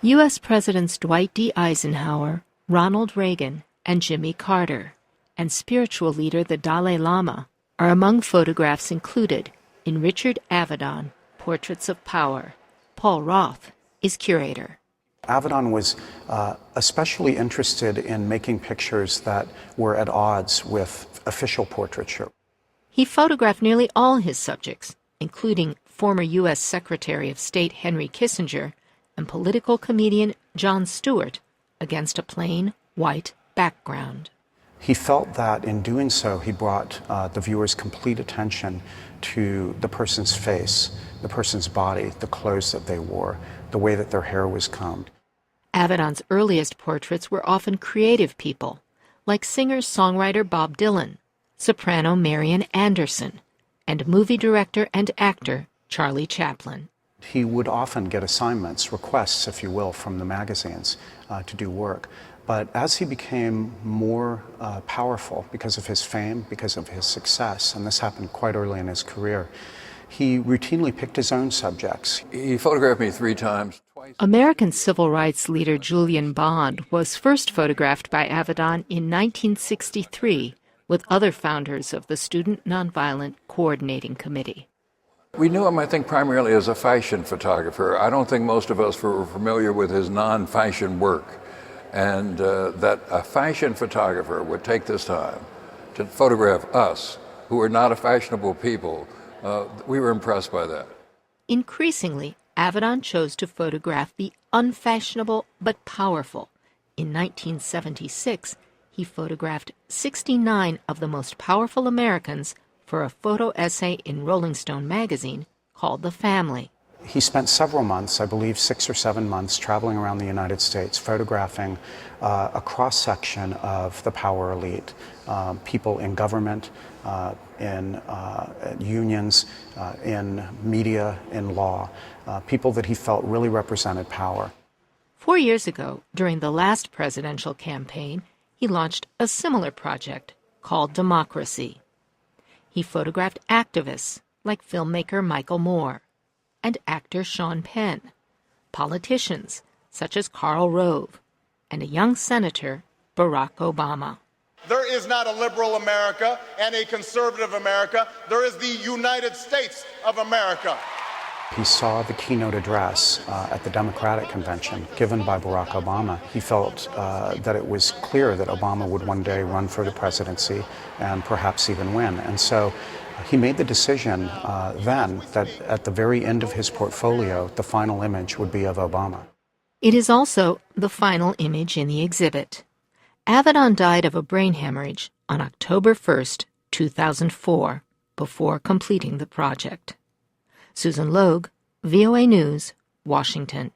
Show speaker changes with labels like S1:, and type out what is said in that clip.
S1: U.S. Presidents Dwight D. Eisenhower, Ronald Reagan, and Jimmy Carter, and spiritual leader the Dalai Lama are among photographs included in Richard Avedon, Portraits of Power. Paul Roth is curator.
S2: Avedon was especially interested in making pictures that were at odds with official portraiture.
S1: He photographed nearly all his subjects, including former U.S. Secretary of State Henry Kissinger and political comedian Jon Stewart, against a plain, white background.
S2: He felt that in doing so, he brought the viewer's complete attention to the person's face, the person's body, the clothes that they wore, the way that their hair was combed.
S1: Avedon's earliest portraits were often creative people, like singer-songwriter Bob Dylan, soprano Marian Anderson, and movie director and actor Charlie Chaplin.
S2: He would often get assignments, requests, if you will, from the magazines to do work. But as he became more powerful because of his fame, because of his success, and this happened quite early in his career, he routinely picked his own subjects.
S3: He photographed me 3 times.
S1: American civil rights leader Julian Bond was first photographed by Avedon in 1963 with other founders of the Student Nonviolent Coordinating Committee.
S3: We knew him, I think, primarily as a fashion photographer. I don't think most of us were familiar with his non-fashion work. And that a fashion photographer would take this time to photograph us, who are not a fashionable people, we were impressed by that.
S1: Increasingly, Avedon chose to photograph the unfashionable but powerful. In 1976, he photographed 69 of the most powerful Americans for a photo essay in Rolling Stone magazine called The Family.
S2: He spent several months, I believe 6 or 7 months, traveling around the United States, photographing a cross-section of the power elite, people in government, in unions, in media, in law, people that he felt really represented power.
S1: 4 years ago, during the last presidential campaign, he launched a similar project called Democracy. He photographed activists like filmmaker Michael Moore and actor Sean Penn, politicians such as Karl Rove, and a young senator, Barack Obama.
S4: There is not a liberal America and a conservative America. There is the United States of America.
S2: He saw the keynote address at the Democratic convention given by Barack Obama. He felt that it was clear that Obama would one day run for the presidency and perhaps even win. And so he made the decision then that at the very end of his portfolio, the final image would be of Obama.
S1: It is also the final image in the exhibit. Avedon died of a brain hemorrhage on October 1st, 2004, before completing the project. Susan Logue, VOA News, Washington.